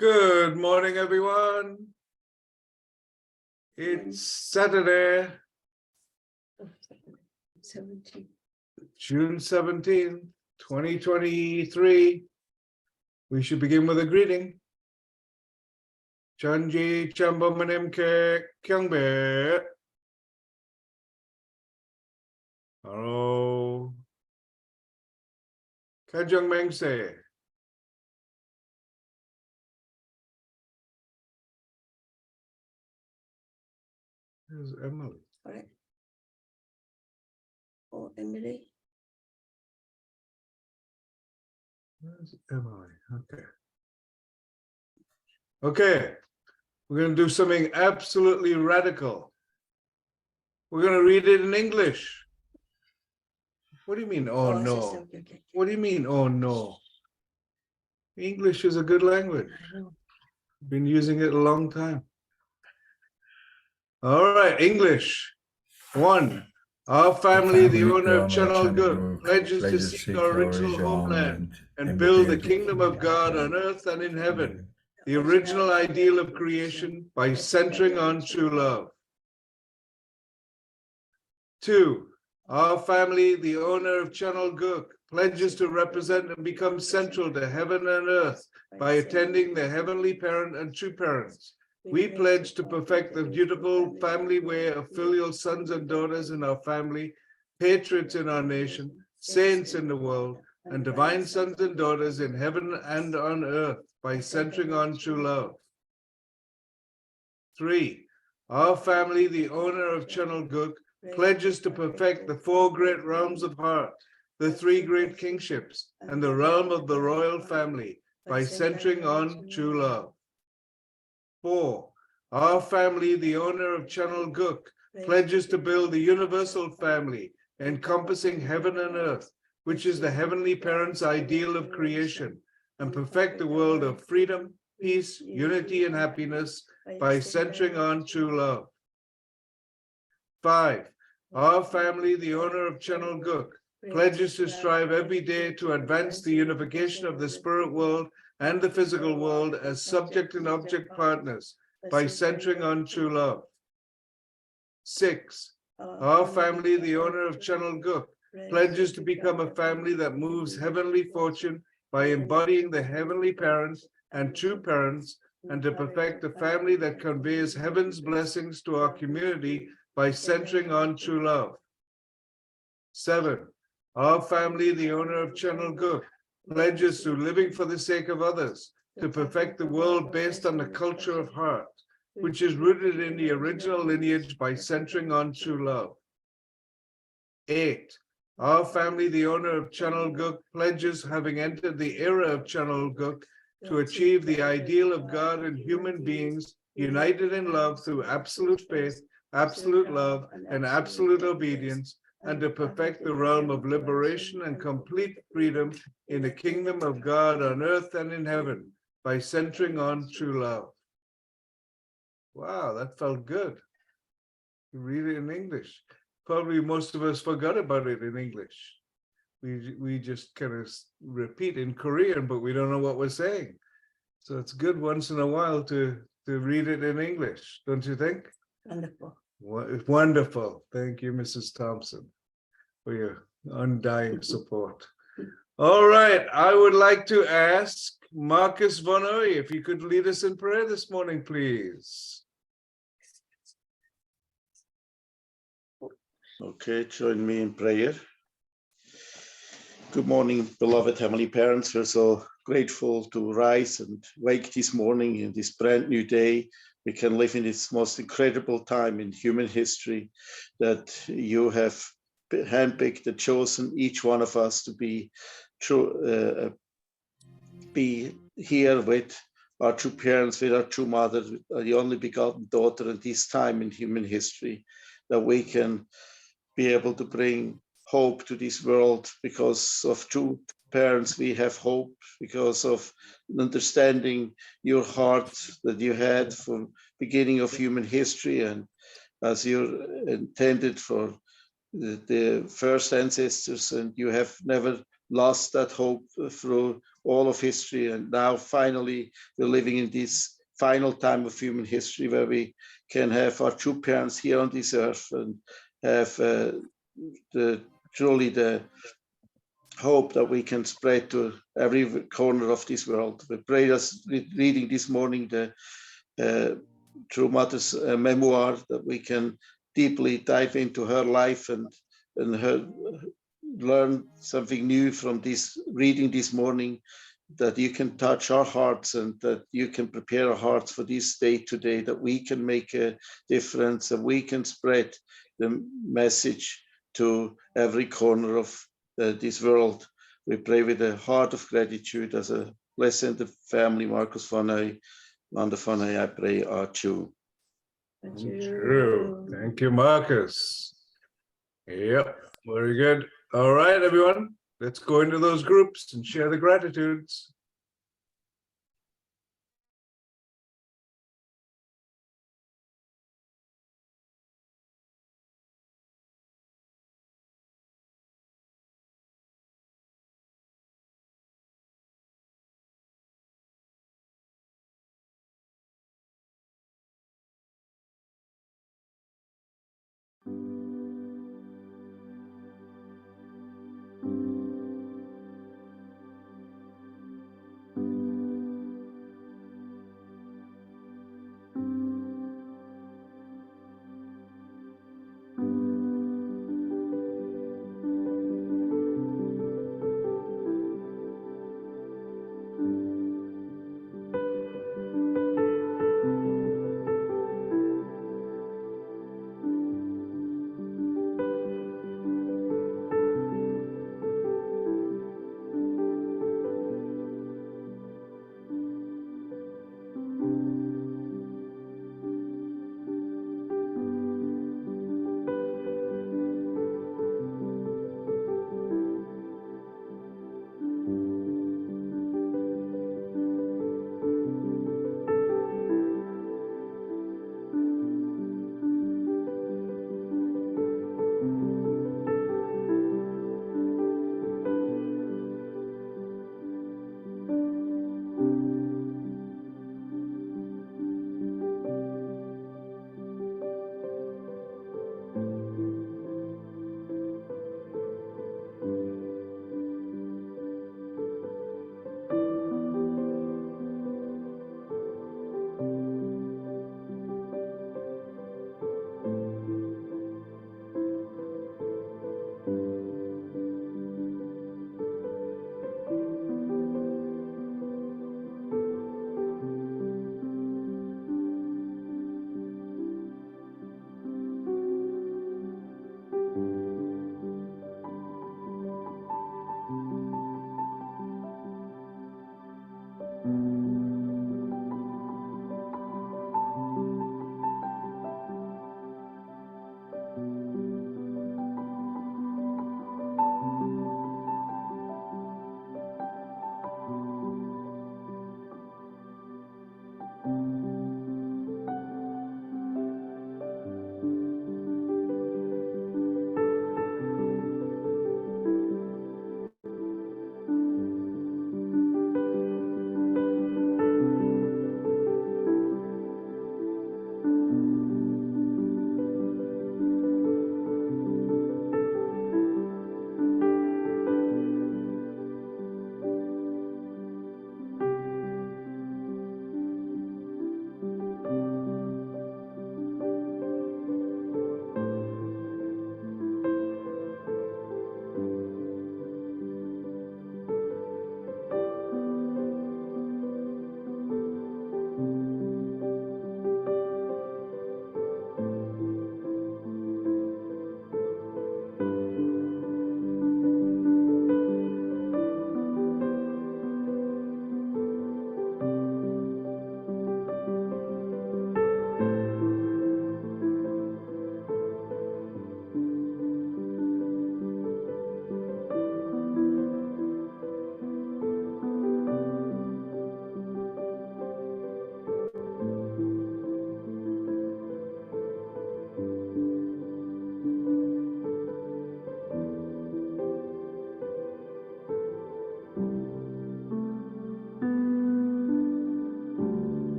Good morning, everyone. It's Saturday, 17. June 17th, 2023. We should begin with a greeting. Chanji Chambamanem Ke Kyangbe. Hello. Kajang Mengse. There's Emily. All right. Oh, Emily. Where's Emily? Okay. Okay. We're going to do something absolutely radical. We're going to read it in English. What do you mean, oh no? Okay. What do you mean, oh no? English is a good language. I know. Been using it a long time. All right, English. 1. Our family, the owner of Channel Good, pledges to seek our original homeland and build the kingdom of God on earth and in heaven, the original ideal of creation by centering on true love. 2. Our family, the owner of Channel Good, pledges to represent and become central to heaven and earth by attending the heavenly parent and true parents. We pledge to perfect the beautiful family way of filial sons and daughters in our family, patriots in our nation, saints in the world, and divine sons and daughters in heaven and on earth by centering on true love. 3. Our family, the owner of Channel Good, pledges to perfect the 4 great realms of heart, the 3 great kingships, and the realm of the royal family by centering on true love. 4. Our family, the owner of Channel Guk, pledges to build the universal family encompassing heaven and earth, which is the heavenly parent's ideal of creation, and perfect the world of freedom, peace, unity, and happiness by centering on true love. 5. Our family, the owner of Channel Guk, pledges to strive every day to advance the unification of the spirit world and the physical world as subject and object partners by centering on true love. 6. Our family, the owner of Channel Guk, pledges to become a family that moves heavenly fortune by embodying the heavenly parents and true parents, and to perfect a family that conveys heaven's blessings to our community by centering on true love. 7. Our family, the owner of Channel Guk, pledges to living for the sake of others, to perfect the world based on the culture of heart, which is rooted in the original lineage by centering on true love. 8. Our family, the owner of Channel Guk, pledges, having entered the era of Channel Guk, to achieve the ideal of God and human beings united in love through absolute faith, absolute love, and absolute obedience, and to perfect the realm of liberation and complete freedom in the kingdom of God on earth and in heaven by centering on true love. Wow, that felt good. You read it in English. Probably most of us forgot about it in English. We just kind of repeat in Korean, but we don't know what we're saying. So it's good once in a while to read it in English, don't you think? Wonderful. Wonderful. Thank you, Mrs. Thompson, for your undying support. All right, I would like to ask Marcus Von Oy if you could lead us in prayer this morning, please. Okay, join me in prayer. Good morning, beloved Heavenly Parents. We're so grateful to rise and wake this morning in this brand new day. We can live in this most incredible time in human history that you have handpicked and chosen each one of us to be here with our true parents, with our true mother, the only begotten daughter at this time in human history, that we can be able to bring hope to this world. Because of true parents, we have hope, because of understanding your heart that you had from beginning of human history, and as you intended for the first ancestors, and you have never lost that hope through all of history. And now finally, we're living in this final time of human history where we can have our true parents here on this earth and have truly the hope that we can spread to every corner of this world. We pray us reading this morning the True Mother's memoir, that we can deeply dive into her life and her learn something new from this reading this morning, that you can touch our hearts and that you can prepare our hearts for this day today, that we can make a difference and we can spread the message to every corner of this world. We pray with a heart of gratitude as a blessing the family, Marcus Vanay, Wanda Vanay, I pray, are true. True. Thank you, Marcus. Yep, very good. All right, everyone, let's go into those groups and share the gratitudes.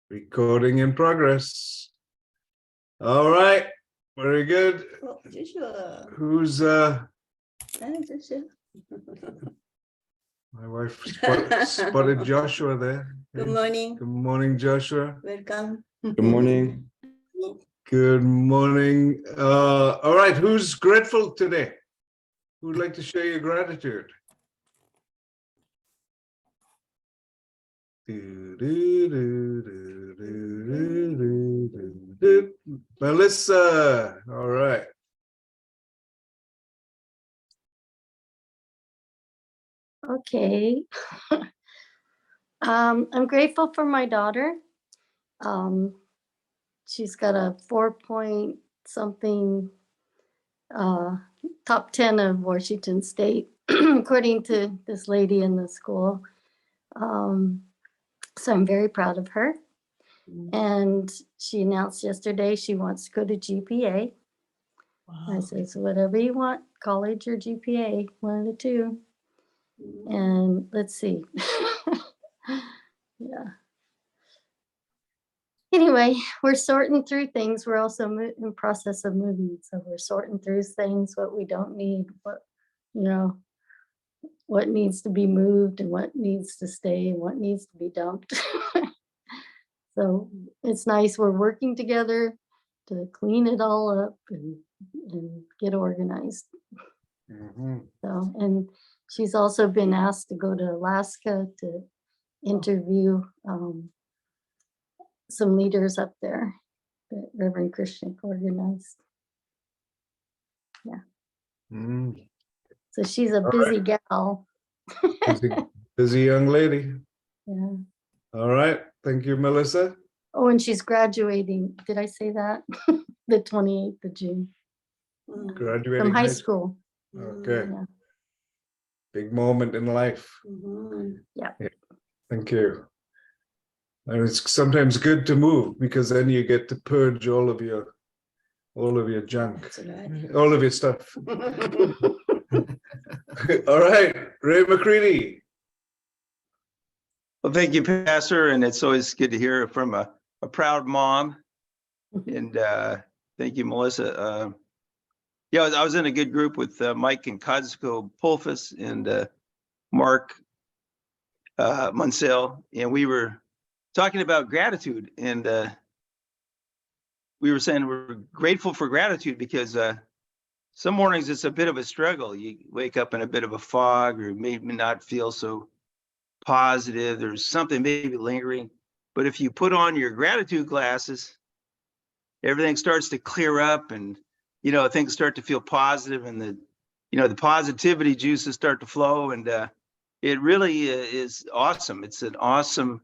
Recording in progress. All right, very good. Oh, Joshua. Who's Hi, Joshua. my wife spotted Joshua there. Good morning. Good morning, Joshua. Welcome. Good morning. Good morning. All right, who's grateful today? Who'd like to share your gratitude? Melissa, all right. Okay. I'm grateful for my daughter. She's got a 4 point something top 10 of Washington State, according to this lady in the school. So I'm very proud of her. And she announced yesterday she wants to go to GPA. I said, so whatever you want, college or GPA, one of the two. And let's see. Yeah. Anyway, we're sorting through things. We're also in process of moving. So we're sorting through things, what we don't need, what needs to be moved and what needs to stay and what needs to be dumped. So it's nice. We're working together to clean it all up and get organized. So, and she's also been asked to go to Alaska to interview some leaders up there that Reverend Christian organized. Yeah. So she's a busy gal. Busy young lady. Yeah. All right. Thank you, Melissa. Oh, and she's graduating. Did I say that? The 28th of June Graduating from high school. Okay. Yeah. Big moment in life. Yeah. Thank you. And it's sometimes good to move because then you get to purge all of your junk, That's right. all of your stuff. All right, Ray McCready. Well, thank you, Pastor, and it's always good to hear from a proud mom. And thank you, Melissa. Yeah, I was in a good group with Mike and Cosco Pulfus and Mark Munsell, and we were talking about gratitude, and we were saying we're grateful for gratitude because some mornings it's a bit of a struggle. You wake up in a bit of a fog or maybe not feel so positive. There's something maybe lingering. But if you put on your gratitude glasses, everything starts to clear up and, things start to feel positive and the positivity juices start to flow. And it really is awesome. It's an awesome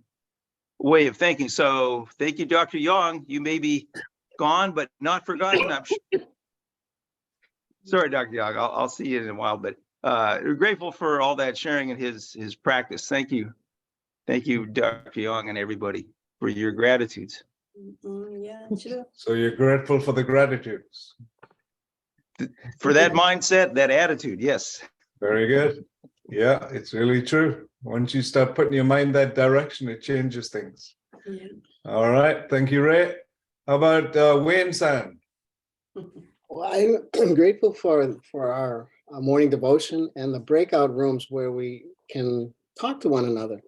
way of thinking. So thank you, Dr. Young. You may be gone, but not forgotten. I'm sure. Sorry, Dr. Young. I'll see you in a while, but we're grateful for all that sharing in his practice. Thank you. Thank you, Dr. Young and everybody for your gratitudes. Yeah, sure. So you're grateful for the gratitudes. For that mindset, that attitude, yes. Very good. Yeah, it's really true. Once you start putting your mind that direction, it changes things. Yeah. All right. Thank you, Ray. How about Wayne San? Well, I'm grateful for our morning devotion and the breakout rooms where we can talk to one another.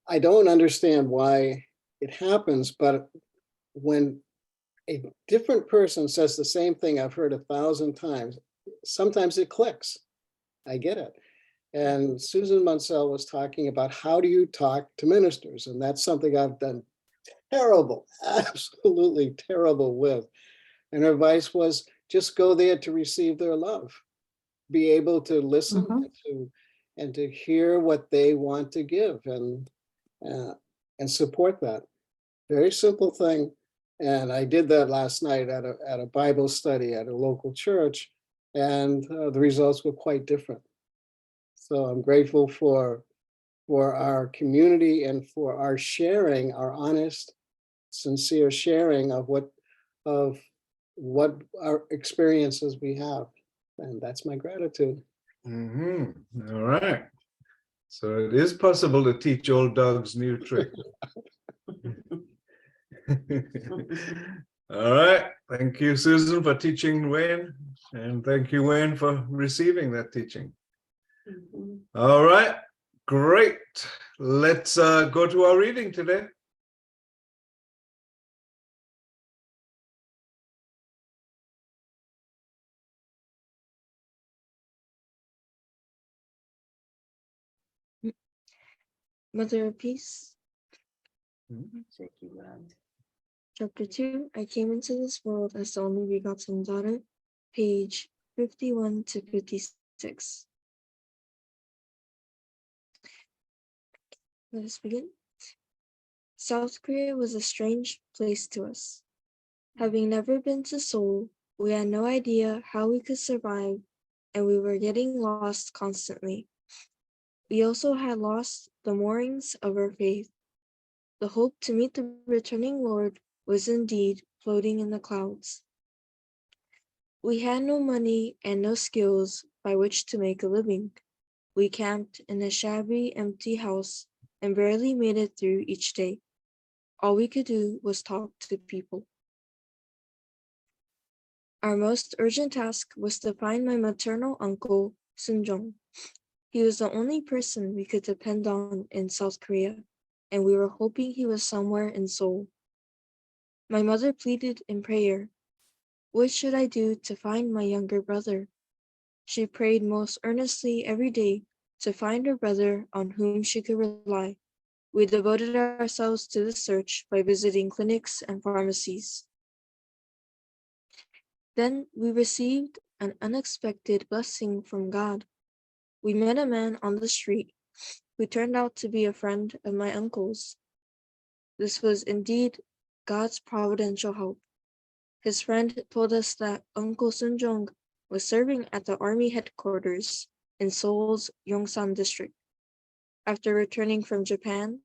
I don't understand why it happens, but when a different person says the same thing I've heard 1,000 times, sometimes it clicks. I get it. And Susan Munsell was talking about how do you talk to ministers? And that's something I've done absolutely terrible with. And her advice was just go there to receive their love, be able to listen and to hear what they want to give and support that. Very simple thing. And I did that last night at a Bible study at a local church, and the results were quite different. So I'm grateful for our community and for our sharing, our honest, sincere sharing of what our experiences we have. And that's my gratitude. All right. So it is possible to teach old dogs new tricks. All right. Thank you, Susan, for teaching Wayne. And thank you, Wayne, for receiving that teaching. Mhm. All right. Great. Let's go to our reading today. Mother of Peace, Thank you, Lord. Chapter 2, I came into this world as the only begotten daughter, page 51 to 56. Let us begin. South Korea was a strange place to us. Having never been to Seoul, we had no idea how we could survive, and we were getting lost constantly. We also had lost the moorings of our faith. The hope to meet the returning Lord was indeed floating in the clouds. We had no money and no skills by which to make a living. We camped in a shabby, empty house and barely made it through each day. All we could do was talk to people. Our most urgent task was to find my maternal uncle, Sunjong. He was the only person we could depend on in South Korea, and we were hoping he was somewhere in Seoul. My mother pleaded in prayer. What should I do to find my younger brother? She prayed most earnestly every day to find a brother on whom she could rely. We devoted ourselves to the search by visiting clinics and pharmacies. Then we received an unexpected blessing from God. We met a man on the street who turned out to be a friend of my uncle's. This was indeed God's providential help. His friend told us that Uncle Sunjong was serving at the army headquarters in Seoul's Yongsan district. After returning from Japan,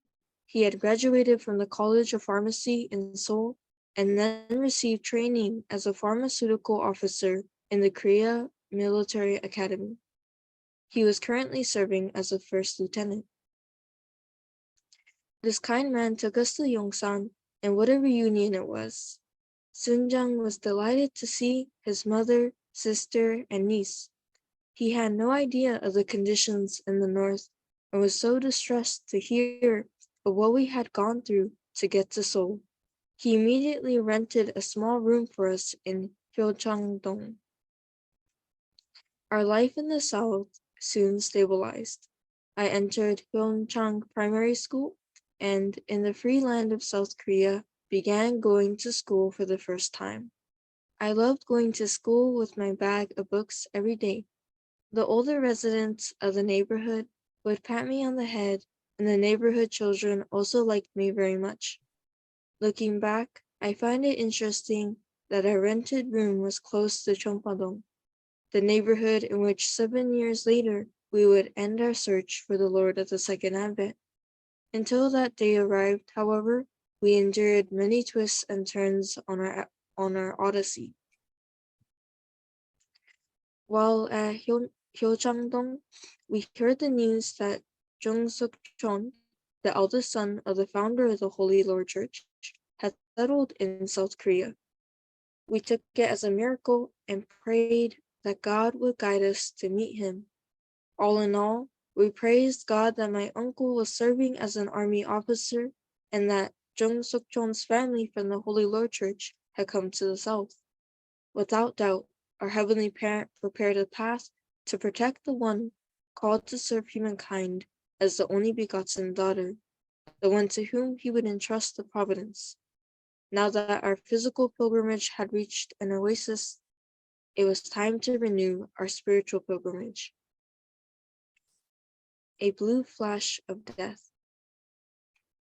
he had graduated from the College of Pharmacy in Seoul and then received training as a pharmaceutical officer in the Korea Military Academy. He was currently serving as a first lieutenant. This kind man took us to Yongsan, and what a reunion it was. Sunjang was delighted to see his mother, sister, and niece. He had no idea of the conditions in the north and was so distressed to hear of what we had gone through to get to Seoul. He immediately rented a small room for us in Hyochang-dong. Our life in the south soon stabilized. I entered Hyeonchang Primary School and, in the free land of South Korea, began going to school for the first time. I loved going to school with my bag of books every day. The older residents of the neighborhood would pat me on the head, and the neighborhood children also liked me very much. Looking back, I find it interesting that our rented room was close to Chongpadong, the neighborhood in which 7 years later we would end our search for the Lord of the Second Advent. Until that day arrived, however, we endured many twists and turns on our odyssey. While at Hyochang-dong, we heard the news that Jung Suk-chon, the eldest son of the founder of the Holy Lord Church, had settled in South Korea. We took it as a miracle and prayed that God would guide us to meet him. All in all, we praised God that my uncle was serving as an army officer and that Jung Suk-chon's family from the Holy Lord Church had come to the south. Without doubt, our Heavenly Parent prepared a path to protect the one called to serve humankind as the only begotten daughter, the one to whom he would entrust the providence. Now that our physical pilgrimage had reached an oasis, it was time to renew our spiritual pilgrimage. A blue flash of death.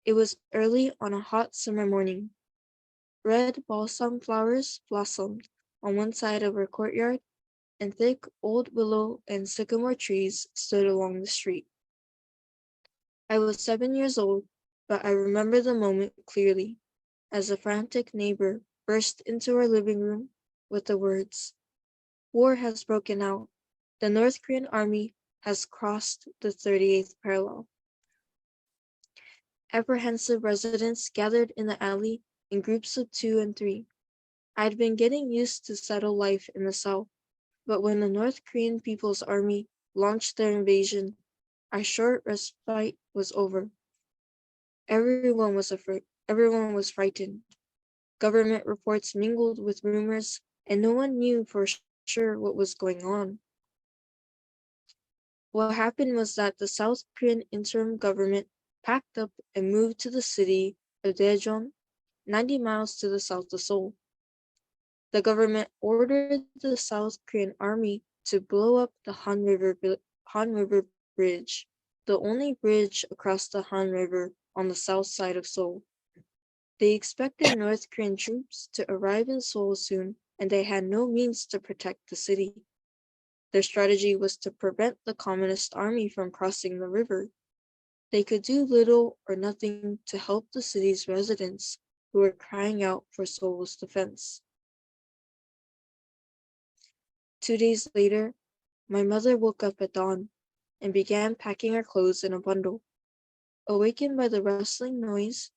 It was early on a hot summer morning. Red balsam flowers blossomed on one side of our courtyard, and thick old willow and sycamore trees stood along the street. I was 7 years old, but I remember the moment clearly, as a frantic neighbor burst into our living room with the words, "War has broken out. The North Korean army has crossed the 38th parallel." Apprehensive residents gathered in the alley in groups of 2 and 3. I had been getting used to settled life in the South, but when the North Korean People's Army launched their invasion, our short respite was over. Everyone was afraid. Everyone was frightened. Government reports mingled with rumors, and no one knew for sure what was going on. What happened was that the South Korean interim government packed up and moved to the city of Daejeon, 90 miles to the south of Seoul. The government ordered the South Korean army to blow up the Han River Bridge, the only bridge across the Han River on the south side of Seoul. They expected North Korean troops to arrive in Seoul soon, and they had no means to protect the city. Their strategy was to prevent the Communist army from crossing the river. They could do little or nothing to help the city's residents who were crying out for Seoul's defense. 2 days later, my mother woke up at dawn and began packing her clothes in a bundle. Awakened by the rustling noise,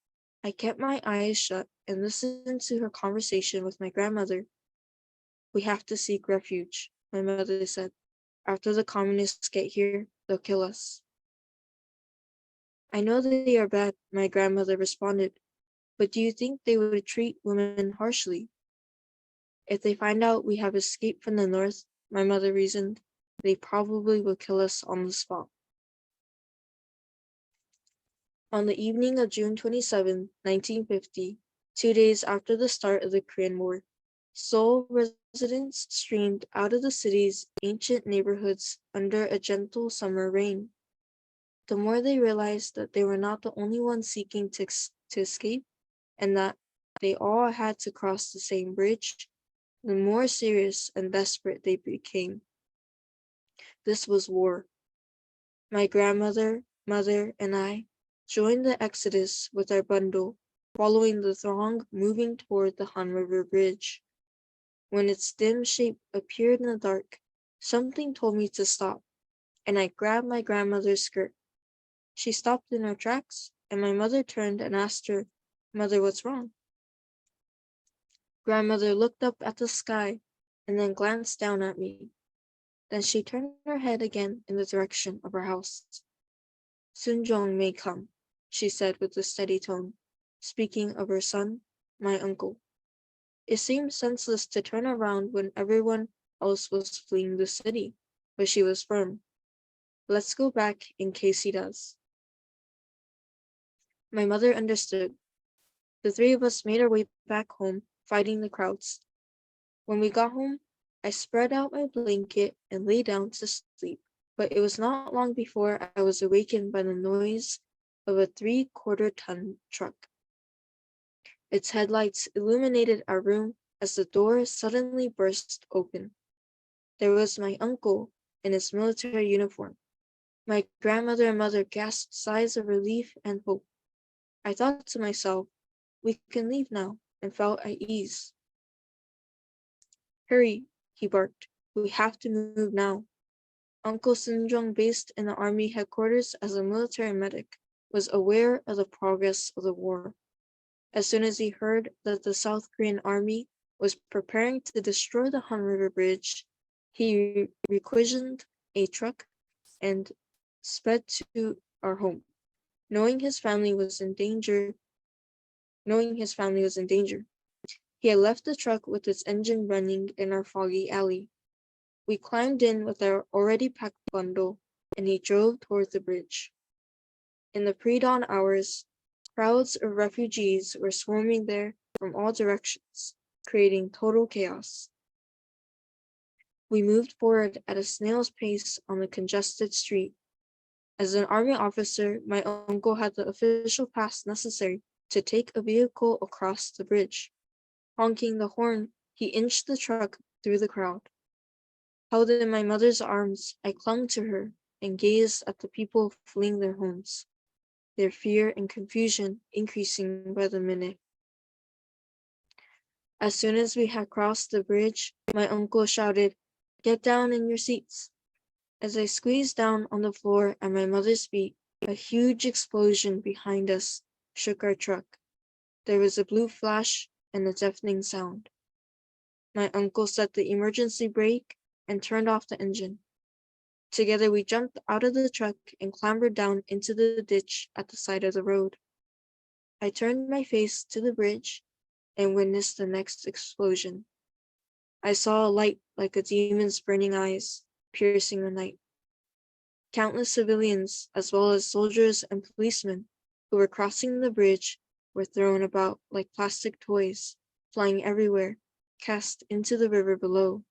I kept my eyes shut and listened to her conversation with my grandmother. "We have to seek refuge," my mother said. "After the communists get here, they'll kill us." "I know they are bad," my grandmother responded, "but do you think they would treat women harshly?" "If they find out we have escaped from the north," my mother reasoned, "they probably will kill us on the spot." On the evening of June 27, 1950, 2 days after the start of the Korean War, Seoul residents streamed out of the city's ancient neighborhoods under a gentle summer rain. The more they realized that they were not the only ones seeking to escape, and that they all had to cross the same bridge, the more serious and desperate they became. This was war. My grandmother, mother, and I joined the exodus with our bundle, following the throng moving toward the Han River Bridge. When its dim shape appeared in the dark, something told me to stop, and I grabbed my grandmother's skirt. She stopped in her tracks, and my mother turned and asked her, "Mother, what's wrong?" Grandmother looked up at the sky and then glanced down at me. Then she turned her head again in the direction of our house. "Sunjong may come," she said with a steady tone, speaking of her son, my uncle. It seemed senseless to turn around when everyone else was fleeing the city, but she was firm. "Let's go back in case he does." My mother understood. The 3 of us made our way back home, fighting the crowds. When we got home, I spread out my blanket and lay down to sleep, but it was not long before I was awakened by the noise of a 3/4-ton truck. Its headlights illuminated our room as the door suddenly burst open. There was my uncle in his military uniform. My grandmother and mother gasped sighs of relief and hope. I thought to myself, "We can leave now," and felt at ease. "Hurry," he barked. "We have to move now." Uncle Sunjong, based in the army headquarters as a military medic, was aware of the progress of the war. As soon as he heard that the South Korean army was preparing to destroy the Han River Bridge, he requisitioned a truck and sped to our home, knowing his family was in danger. He had left the truck with its engine running in our foggy alley. We climbed in with our already packed bundle, and he drove toward the bridge. In the pre-dawn hours, crowds of refugees were swarming there from all directions, creating total chaos. We moved forward at a snail's pace on the congested street. As an army officer, my uncle had the official pass necessary to take a vehicle across the bridge. Honking the horn, he inched the truck through the crowd. Held in my mother's arms, I clung to her and gazed at the people fleeing their homes, their fear and confusion increasing by the minute. As soon as we had crossed the bridge, my uncle shouted, "Get down in your seats." As I squeezed down on the floor at my mother's feet, A huge explosion behind us shook our truck. There was a blue flash and a deafening sound. My uncle set the emergency brake and turned off the engine. Together we jumped out of the truck and clambered down into the ditch at the side of the road. I turned my face to the bridge and witnessed the next explosion. I saw a light like a demon's burning eyes, piercing the night. Countless civilians, as well as soldiers and policemen who were crossing the bridge, were thrown about like plastic toys, flying everywhere, cast into the river below.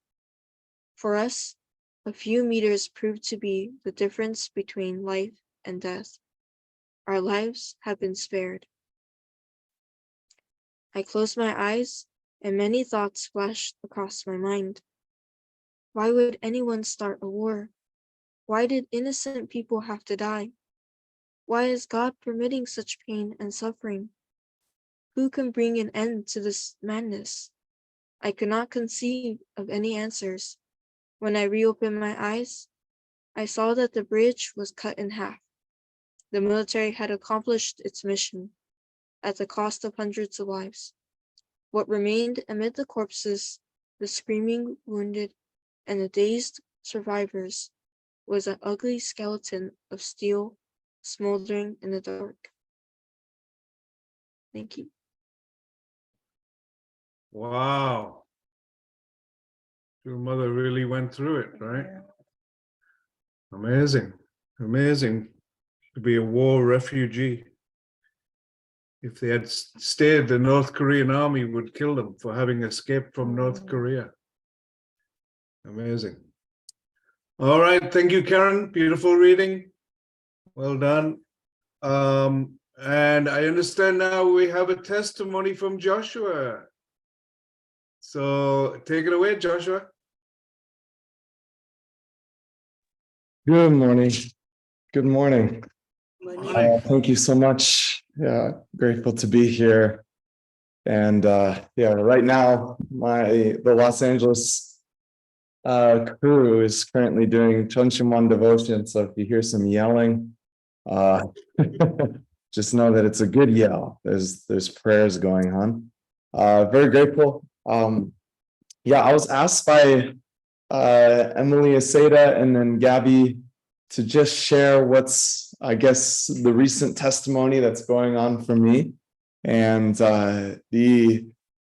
For us, a few meters proved to be the difference between life and death. Our lives have been spared. I closed my eyes, and many thoughts flashed across my mind. Why would anyone start a war? Why did innocent people have to die? Why is God permitting such pain and suffering? Who can bring an end to this madness? I could not conceive of any answers. When I reopened my eyes, I saw that the bridge was cut in half. The military had accomplished its mission at the cost of hundreds of lives. What remained amid the corpses, the screaming wounded, and the dazed survivors was an ugly skeleton of steel smoldering in the dark. Thank you. Wow. Your mother really went through it, right? Amazing. Amazing to be a war refugee. If they had stayed, the North Korean army would kill them for having escaped from North Korea. Amazing. All right. Thank you, Karen. Beautiful reading. Well done. And I understand now we have a testimony from Joshua. So take it away, Joshua. Good morning. Good morning. Morning. Thank you so much. Yeah, grateful to be here. And yeah, right now the Los Angeles crew is currently doing Chonchimon devotion. So if you hear some yelling, just know that it's a good yell. There's prayers going on. Very grateful. Yeah, I was asked by Emily Aceda and then Gabby to just share what's, I guess, the recent testimony that's going on for me. And the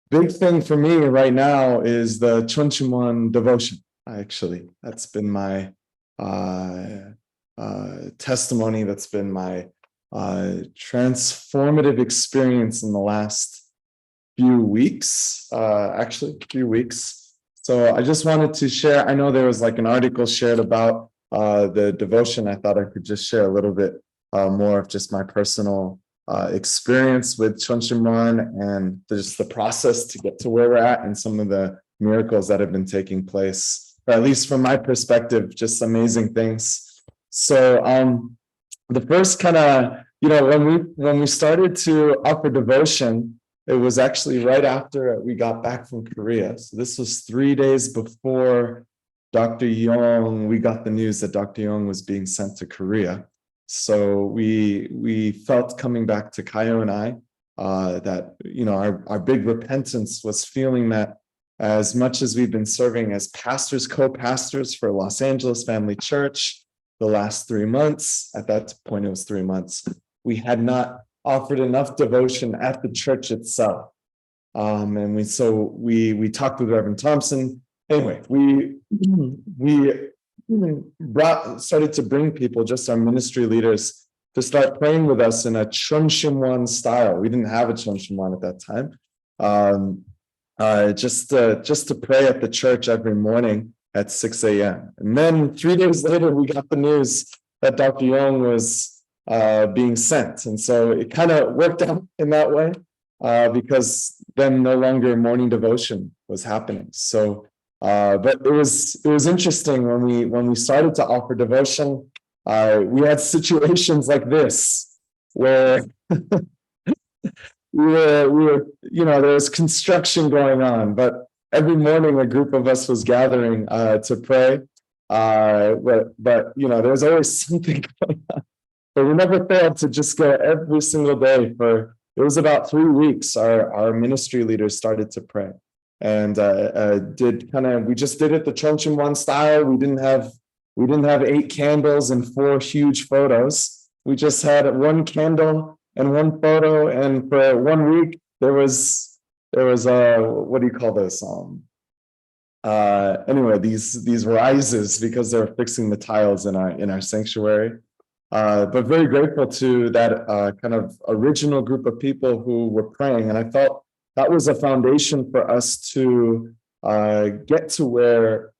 big thing for me right now is the Chonchimon devotion. Actually, that's been my testimony. That's been my transformative experience in the last few weeks, So I just wanted to share, I know there was like an article shared about the devotion. I thought I could just share a little bit more of just my personal experience with Chonchimon and just the process to get to where we're at and some of the miracles that have been taking place, or at least from my perspective, just amazing things. So the first kind of, when we started to offer devotion, it was actually right after we got back from Korea. So this was 3 days before Dr. Yong, we got the news that Dr. Yong was being sent to Korea. So we felt coming back to Kayo and I that, our big repentance was feeling that as much as we've been serving as pastors, co-pastors for Los Angeles Family Church the last 3 months, at that point it was 3 months, we had not offered enough devotion at the church itself. And we talked with Reverend Thompson. Anyway, we started to bring people, just our ministry leaders, to start praying with us in a Chonchimon style. We didn't have a Chonchimon at that time. Just to pray at the church every morning at 6 a.m. And then 3 days later, we got the news that Dr. Yong was being sent. And so it kind of worked out in that way because then no longer morning devotion was happening. So, but it was interesting when we started to offer devotion, we had situations like this where we were, there was construction going on, but every morning a group of us was gathering to pray. But there was always something going on. but we never failed to just go every single day for, it was about 3 weeks. Our ministry leaders started to pray and we just did it the Chonchimwan style. We didn't have 8 candles and 4 huge photos. We just had 1 candle and 1 photo. And for 1 week, there was what do you call those? Anyway, these rises because they're fixing the tiles in our sanctuary. But very grateful to that kind of original group of people who were praying. And I felt that was a foundation for us to get to where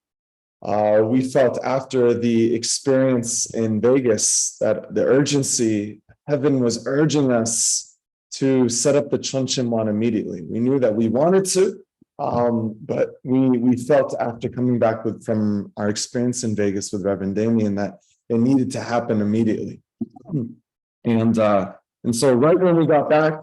we felt after the experience in Vegas, that the urgency, heaven was urging us to set up the Chonchimwan immediately. We knew that we wanted to, but we felt after coming back from our experience in Vegas with Reverend Damien that it needed to happen immediately. And so right when we got back,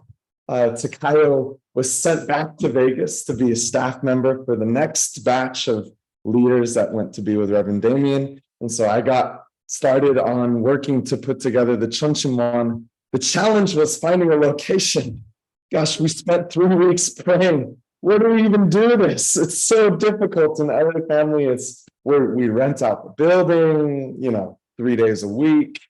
Takayo was sent back to Vegas to be a staff member for the next batch of leaders that went to be with Reverend Damien. And so I got started on working to put together the Chonchimwan. The challenge was finding a location. Gosh, we spent 3 weeks praying. Where do we even do this? It's so difficult in the LA family. It's where we rent out the building, 3 days a week.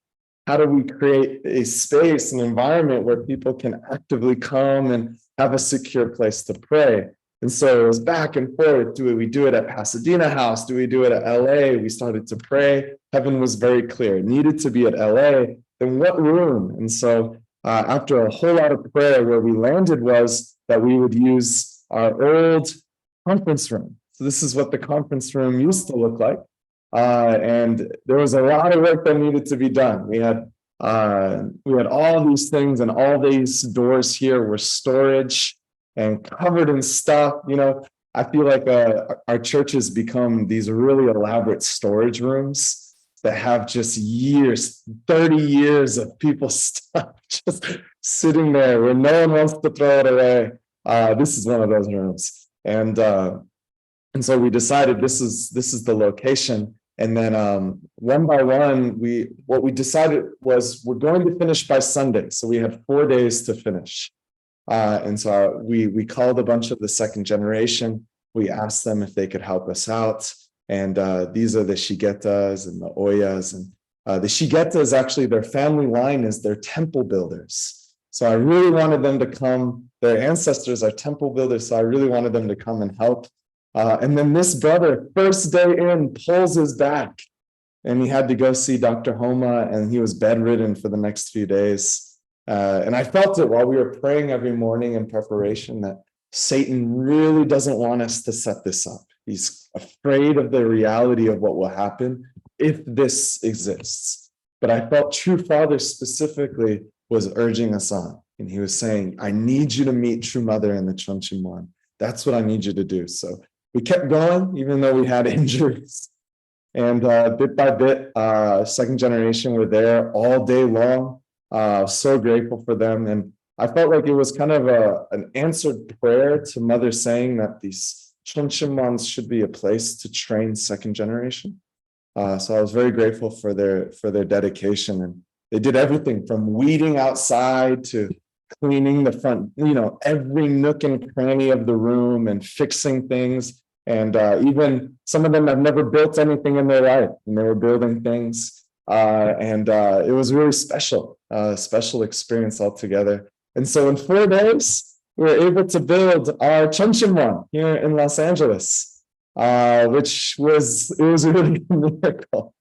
How do we create a space, an environment where people can actively come and have a secure place to pray? And so it was back and forth. Do we do it at Pasadena House? Do we do it at LA? We started to pray. Heaven was very clear. It needed to be at LA. Then what room? And so after a whole lot of prayer, where we landed was that we would use our old conference room. So this is what the conference room used to look like. And there was a lot of work that needed to be done. We had all these things, and all these doors here were storage and covered in stuff. I feel like our churches become these really elaborate storage rooms that have just 30 years of people's stuff just sitting there where no one wants to throw it away. This is one of those rooms. And so we decided this is the location. And then one by one, what we decided was we're going to finish by Sunday. So we had 4 days to finish. And so we called a bunch of the second generation. We asked them if they could help us out. And these are the Shigetas and the Oyas. And the Shigetas, actually, their family line is they're temple builders. So I really wanted them to come. Their ancestors are temple builders. So I really wanted them to come and help. And then this brother, first day in, pulls his back. And he had to go see Dr. Homa, and he was bedridden for the next few days. And I felt it while we were praying every morning in preparation that Satan really doesn't want us to set this up. He's afraid of the reality of what will happen if this exists. But I felt True Father specifically was urging us on. And he was saying, I need you to meet True Mother in the Chonchimwan. That's what I need you to do. So we kept going, even though we had injuries. And bit by bit, second generation were there all day long. So grateful for them. And I felt like it was kind of an answered prayer to Mother saying that these Chonchimwans should be a place to train second generation. So I was very grateful for their dedication. And they did everything from weeding outside to cleaning the front, every nook and cranny of the room and fixing things. And even some of them have never built anything in their life, and they were building things. And it was really special experience altogether. And so in 4 days, we were able to build our Chonchimwan here in Los Angeles, which was really a miracle.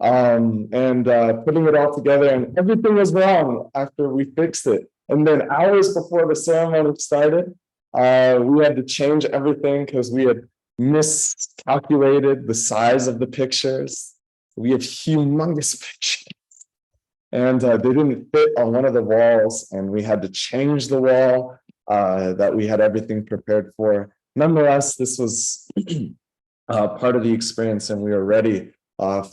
And putting it all together, and everything was wrong after we fixed it. And then hours before the ceremony started, we had to change everything because we had miscalculated the size of the pictures. We have humongous pictures. And they didn't fit on one of the walls, and we had to change the wall that we had everything prepared for. Nonetheless, this was part of the experience, and we were ready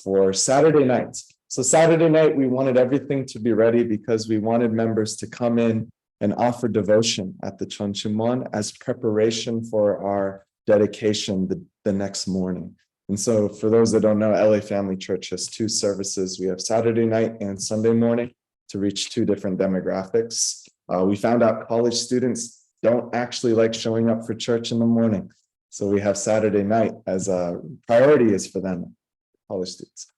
for Saturday night. So Saturday night, we wanted everything to be ready because we wanted members to come in and offer devotion at the Chonchimwan as preparation for our dedication the next morning. And so for those that don't know, LA Family Church has 2 services. We have Saturday night and Sunday morning. to reach two different demographics. We found out college students don't actually like showing up for church in the morning. So we have Saturday night as a priority is for them, college students,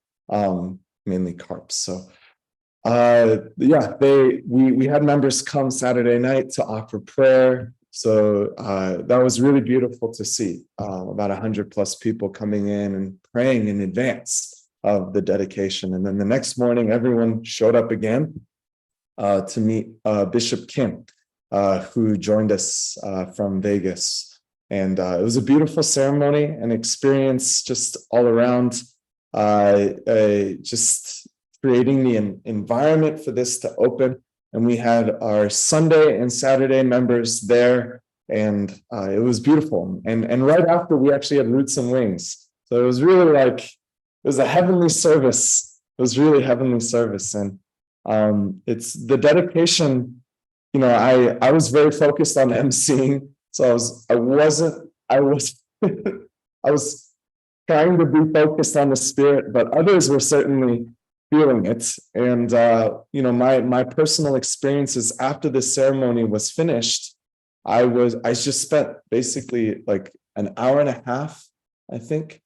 mainly CARPs. So yeah, we had members come Saturday night to offer prayer. So that was really beautiful to see, about 100+ people coming in and praying in advance of the dedication. And then the next morning, everyone showed up again to meet Bishop Kim, who joined us from Vegas. And it was a beautiful ceremony and experience just all around, just creating the environment for this to open. And we had our Sunday and Saturday members there, and it was beautiful. And right after, we actually had Roots and Wings. So it was really like, it was a heavenly service. It was really heavenly service. And it's the dedication, you know, I was very focused on emceeing. So I was trying to be focused on the Spirit, but others were certainly feeling it. And you know, my personal experiences after the ceremony was finished, I just spent basically like an hour and a half, I think,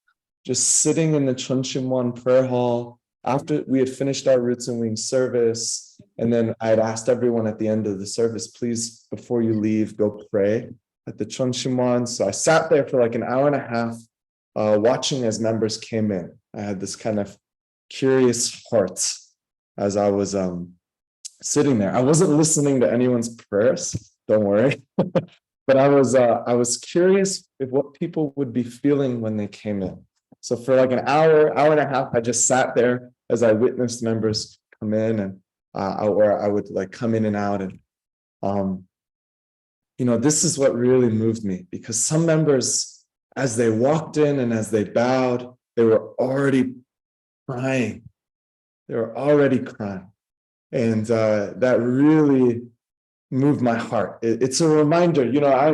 just sitting in the Chunchimwan prayer hall after we had finished our Roots and Wings service. And then I had asked everyone at the end of the service, please, before you leave, go pray at the Chunchimwan. So I sat there for like an hour and a half, watching as members came in. I had this kind of curious heart as I was sitting there. I wasn't listening to anyone's prayers, don't worry, but I was curious if what people would be feeling when they came in. So for like an hour and a half, I just sat there as I witnessed members come in, and or I would like come in and out. And you know, this is what really moved me, because some members, as they walked in and as they bowed, they were already crying. They were already crying. And that really moved my heart. It's a reminder, you know, I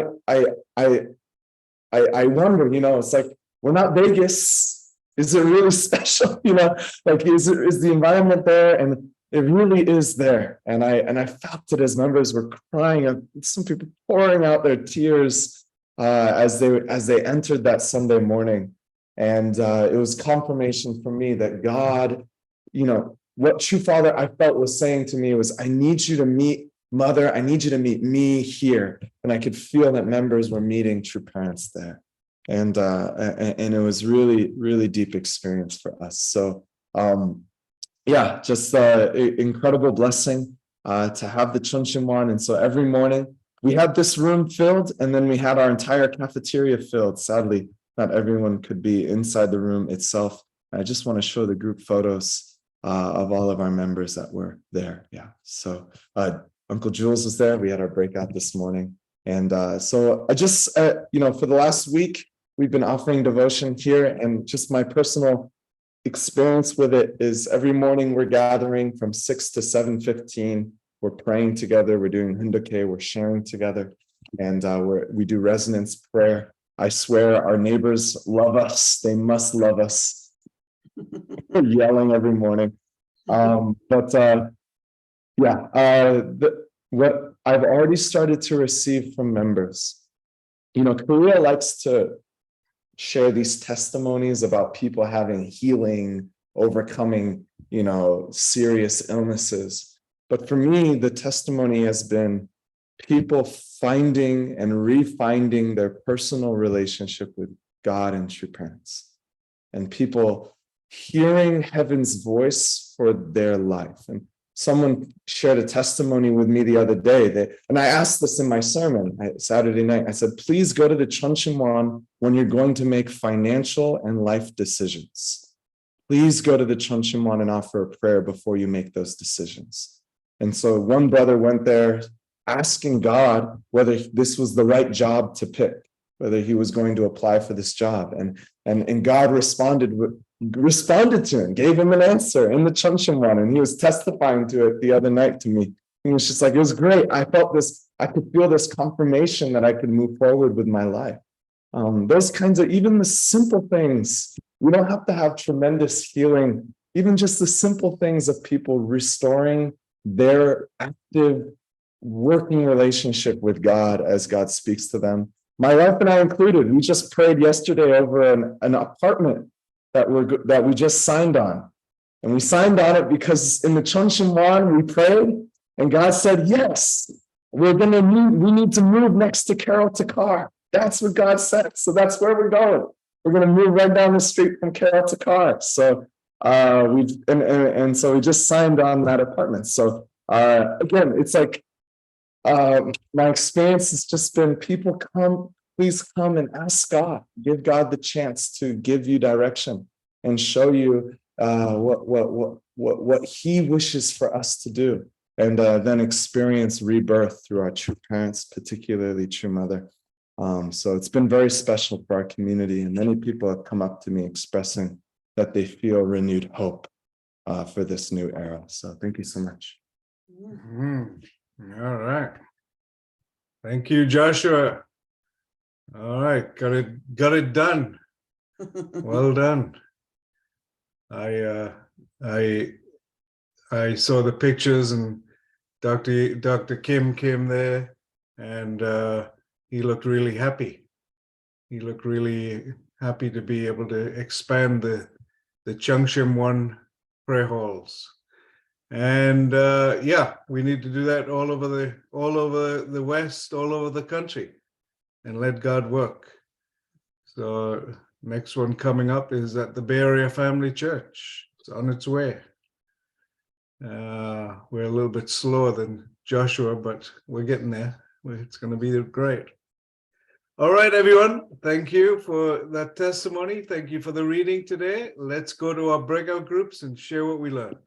wonder, you know, it's like, we're not Vegas. Is it really special? You know, like, is the environment there? And it really is there. And I felt it as members were crying, and some people pouring out their tears as they entered that Sunday morning. And it was confirmation for me that God, you know, what True Father I felt was saying to me was, I need you to meet Mother. I need you to meet me here. And I could feel that members were meeting true parents there. And it was really, really deep experience for us. So yeah, just incredible blessing to have the Chunchimwan. And so every morning we had this room filled, and then we had our entire cafeteria filled. Sadly, not everyone could be inside the room itself. I just want to show the group photos of all of our members that were there. Yeah, so Uncle Jules was there. We had our breakout this morning. And so I just, you know, for the last week, we've been offering devotion here, and just my personal experience with it is every morning we're gathering from 6 to 7:15. We're praying together. We're doing Hundoke. We're sharing together, and we do resonance prayer. I swear our neighbors love us. They must love us. We're yelling every morning. What I've already started to receive from members, you know, Korea likes to share these testimonies about people having healing, overcoming, you know, serious illnesses. But for me, the testimony has been people finding and refinding their personal relationship with God and true parents, and people hearing heaven's voice for their life. And someone shared a testimony with me the other day, and I asked this in my sermon Saturday night. I said, please go to the Chunchimwan when you're going to make financial and life decisions. Please go to the Chunchimwan and offer a prayer before you make those decisions. And so one brother went there asking God whether this was the right job to pick, whether he was going to apply for this job. And God responded to him, gave him an answer in the Chunchimwan, and he was testifying to it the other night to me. He was just like, it was great. I felt this, I could feel this confirmation that I could move forward with my life. Those kinds of, even the simple things, we don't have to have tremendous healing, even just the simple things of people restoring their active working relationship with God as God speaks to them. My wife and I included, we just prayed yesterday over an apartment that we just signed on. And we signed on it because in the Chonshimwan we prayed and God said, yes, we need to move next to Carol Takar. That's what God said. So that's where we're going. We're going to move right down the street from Carol Takar. So so we just signed on that apartment. So again, it's like my experience has just been people please come and ask God, give God the chance to give you direction and show you what He wishes for us to do, and then experience rebirth through our true parents, particularly true mother. So it's been very special for our community, and many people have come up to me expressing that they feel renewed hope for this new era. So thank you so much. All right. Thank you, Joshua. All right, got it done. Well done. I saw the pictures, and Dr. Kim came there, and he looked really happy. He looked really happy to be able to expand the Chungshim One prayer halls. And yeah, we need to do that all over the West, all over the country, and let God work. So next one coming up is at the Bay Area Family Church. It's on its way. We're a little bit slower than Joshua, but we're getting there. It's going to be great. All right, everyone. Thank you for that testimony. Thank you for the reading today. Let's go to our breakout groups and share what we learned.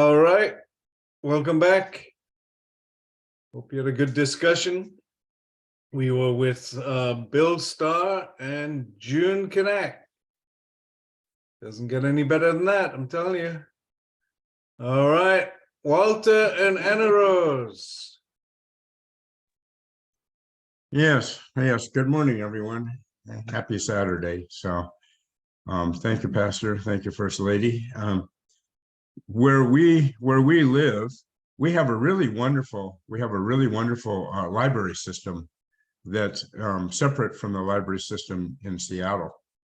All right, welcome back. Hope you had a good discussion. We were with Bill Starr and June Kanak. Doesn't get any better than that, I'm telling you. All right, Walter and Anna Rose. Yes, yes. Good morning, everyone. Happy Saturday. So, thank you, Pastor. Thank you, First Lady. Where we live, we have a really wonderful library system that's separate from the library system in Seattle.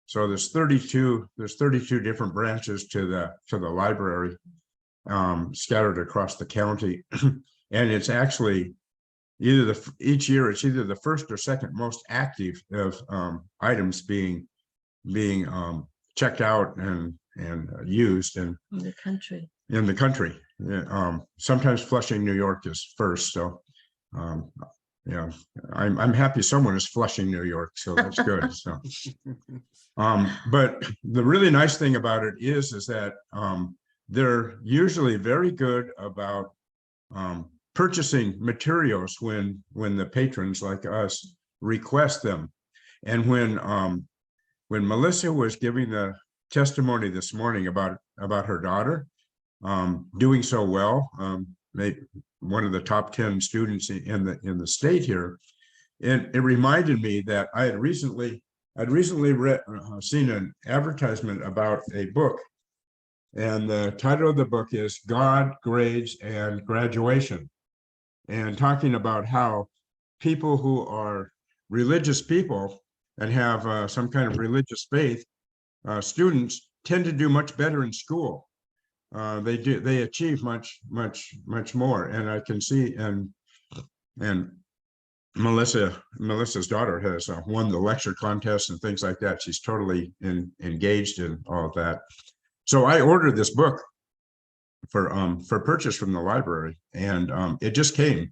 So there's 32 different branches to the library scattered across the county, and it's actually each year it's either the first or second most active of items being checked out and used In the country. in the country. Sometimes Flushing, New York is first, so yeah, I'm happy someone is flushing New York, so that's good. So but the really nice thing about it is that they're usually very good about purchasing materials when the patrons like us request them. And when Melissa was giving the testimony this morning about her daughter doing so well, one of the top 10 students in the state here, and it reminded me that I'd recently seen an advertisement about a book, and the title of the book is God, Grades, and Graduation, and talking about how people who are religious people and have some kind of religious faith, students tend to do much better in school. They achieve much more, and I can see, and Melissa's daughter has won the lecture contest and things like that. She's totally engaged in all of that. So I ordered this book for purchase from the library, and it just came.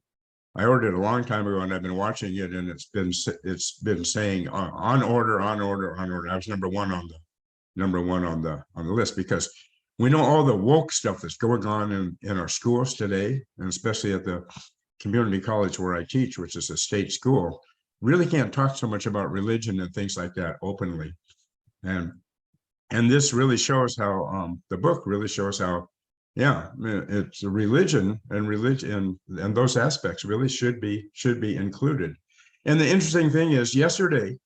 I ordered it a long time ago, and I've been watching it, and it's been saying on order. I was number one on the list, because we know all the woke stuff that's going on in our schools today, and especially at the community college where I teach, which is a state school. Really can't talk so much about religion and things like that openly, and this really shows how the book really shows how, yeah, it's a religion and those aspects really should be included. And the interesting thing is, yesterday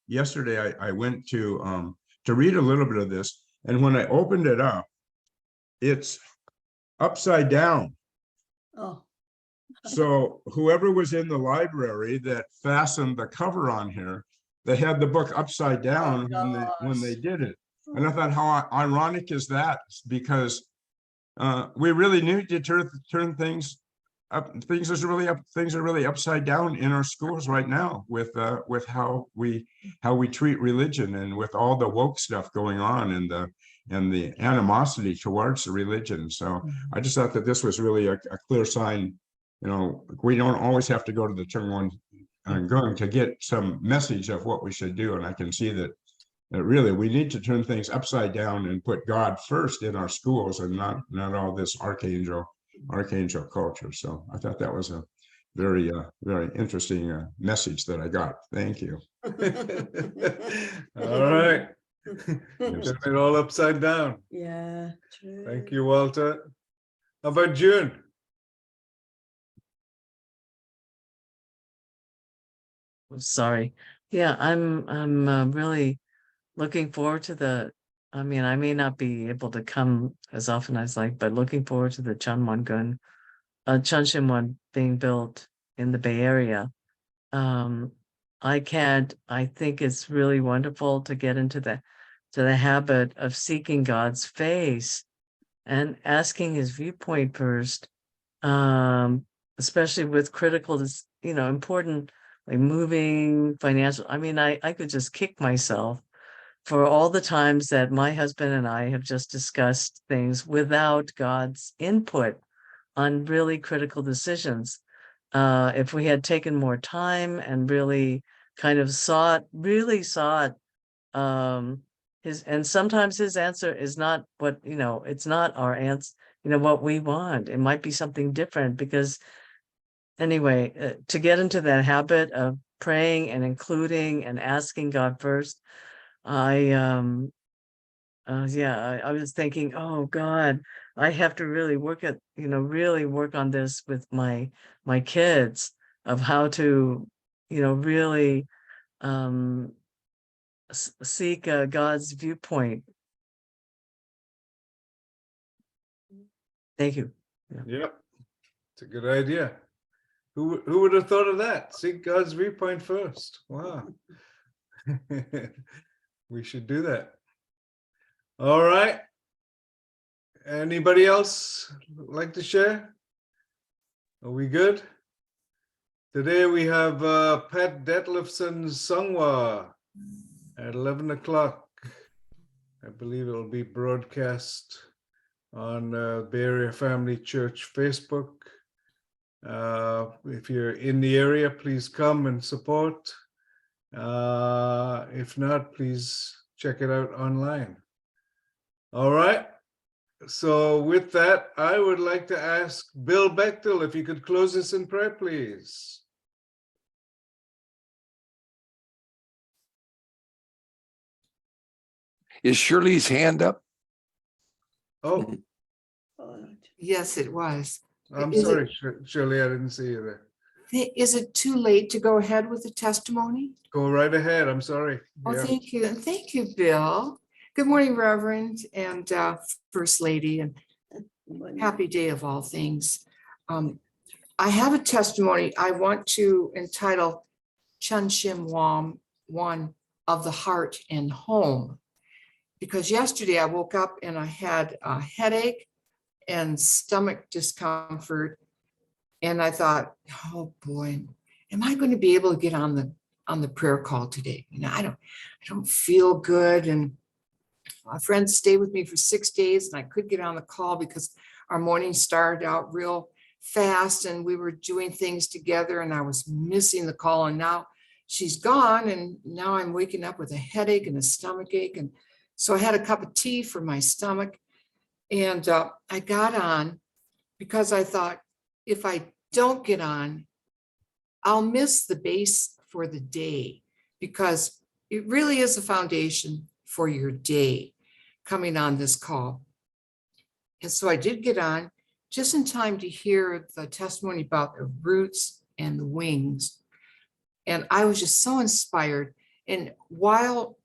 I went to read a little bit of this, and when I opened it up, it's upside down. Oh. So whoever was in the library that fastened the cover on here, they had the book upside down when they did it. And I thought, how ironic is that? Because we really need to turn things up. Things are really upside down in our schools right now with how we treat religion, and with all the woke stuff going on, and the animosity towards the religion. So I just thought that this was really a clear sign. You know, we don't always have to go to the turn and going to get some message of what we should do. And I can see that really we need to turn things upside down and put God first in our schools, and not all this archangel culture. So I thought that was a very interesting message that I got. Thank you. All right. Turn it all upside down. Yeah, true. Thank you, Walter. How about June? Sorry. Yeah, I'm really looking forward to I mean, I may not be able to come as often as like, but looking forward to the Chunshimwon being built in the Bay Area. I think it's really wonderful to get into the habit of seeking God's face and asking his viewpoint first, especially with critical, important, like moving, financial. I mean, I could just kick myself for all the times that my husband and I have just discussed things without God's input on really critical decisions. If we had taken more time and really kind of really sought and sometimes his answer is not what, it's not our answer. what we want. It might be something different because anyway, to get into that habit of praying and including and asking God first, I was thinking, oh God, I have to really really work on this with my kids of how to, really seek God's viewpoint. Thank you. Yep, it's a good idea. Who would have thought of that? Seek God's viewpoint first. Wow. We should do that. All right. Anybody else like to share? Are we good? Today we have Pat Detlefson's Songwa at 11 o'clock. I believe it'll be broadcast on Bay Area Family Church Facebook. If you're in the area, please come and support. If not, please check it out online. All right. So with that, I would like to ask Bill Bechtel if you could close us in prayer, please. Is Shirley's hand up? Oh, Yes, it was. I'm Is sorry, Shirley, I didn't see you there. Is it too late to go ahead with the testimony? Go right ahead. I'm sorry. Oh, Yeah. thank you. And thank you, Bill. Good morning, Reverend and First Lady, and happy day of all things. I have a testimony I want to entitle Chun Shim Wam, One of the Heart and Home. Because yesterday I woke up and I had a headache and stomach discomfort. And I thought, oh boy, am I going to be able to get on the prayer call today? I don't feel good. And my friends stayed with me for 6 days and I could get on the call because our morning started out real fast and we were doing things together and I was missing the call. And now she's gone and now I'm waking up with a headache and a stomach ache. And so I had a cup of tea for my stomach and I got on because I thought, if I don't get on, I'll miss the base for the day because it really is a foundation for your day coming on this call. And so I did get on just in time to hear the testimony about the roots and the wings. And I was just so inspired. And while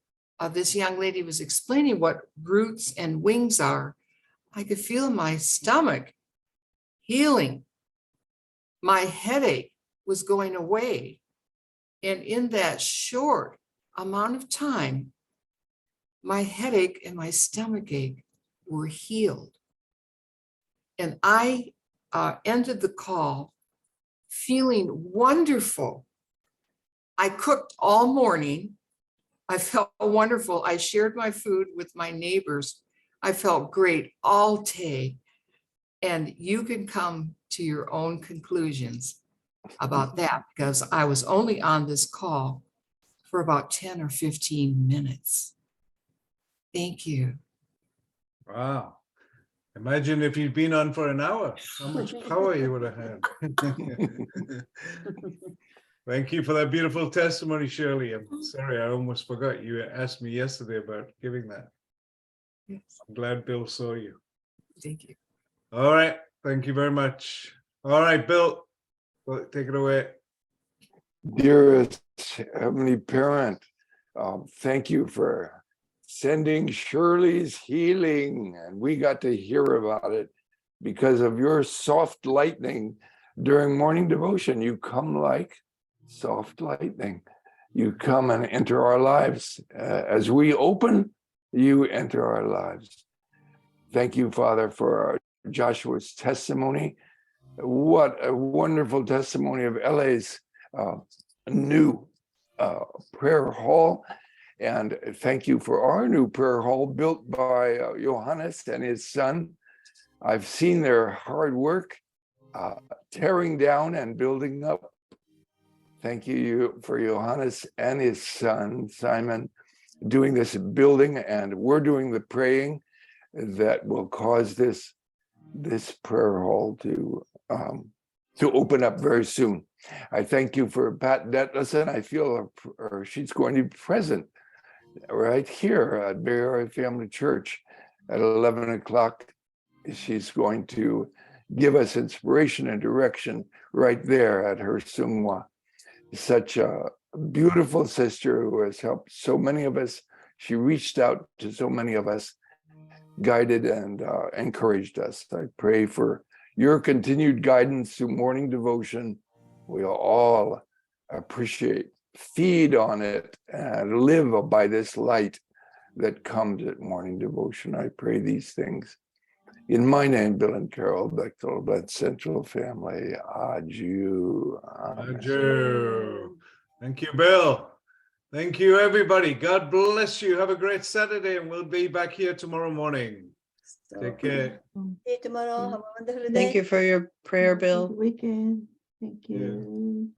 this young lady was explaining what roots and wings are, I could feel my stomach healing. My headache was going away. And in that short amount of time, my headache and my stomach ache were healed. And I ended the call feeling wonderful. I cooked all morning. I felt wonderful. I shared my food with my neighbors. I felt great all day. And you can come to your own conclusions about that because I was only on this call for about 10 or 15 minutes. Thank you. Wow. Imagine if you'd been on for an hour, how much power you would have had. Thank you for that beautiful testimony, Shirley. I'm sorry, I almost forgot. You asked me yesterday about giving that. Yes, I'm glad Bill saw you. thank you. All right. Thank you very much. All right, Bill, take it away. Dearest Heavenly Parent, thank you for sending Shirley's healing. And we got to hear about it because of your soft lightning during morning devotion. You come like soft lightning. You come and enter our lives. As we open, you enter our lives. Thank you, Father, for Joshua's testimony. What a wonderful testimony of LA's new prayer hall. And thank you for our new prayer hall built by Johannes and his son. I've seen their hard work tearing down and building up. Thank you for Johannes and his son, Simon, doing this building, and we're doing the praying that will cause this this prayer hall to open up very soon. I thank you for Pat Detlison. I feel she's going to be present right here at Bay Area Family Church at 11 o'clock. She's going to give us inspiration and direction right there at her Sungwa. Such a beautiful sister who has helped so many of us. She reached out to so many of us, guided and encouraged us. I pray for your continued guidance through morning devotion. We'll all appreciate, feed on it, and live by this light that comes at morning devotion. I pray these things in my name, Bill and Carol Bechtel, Blood Central family. Adieu. Amen. Adieu. Thank you, Bill. Thank you, everybody. God bless you. Have a great Saturday, and we'll be back here tomorrow morning. Take care. See you tomorrow. Have a wonderful day. Thank you for your prayer, Have a good Bill. Weekend. Thank you.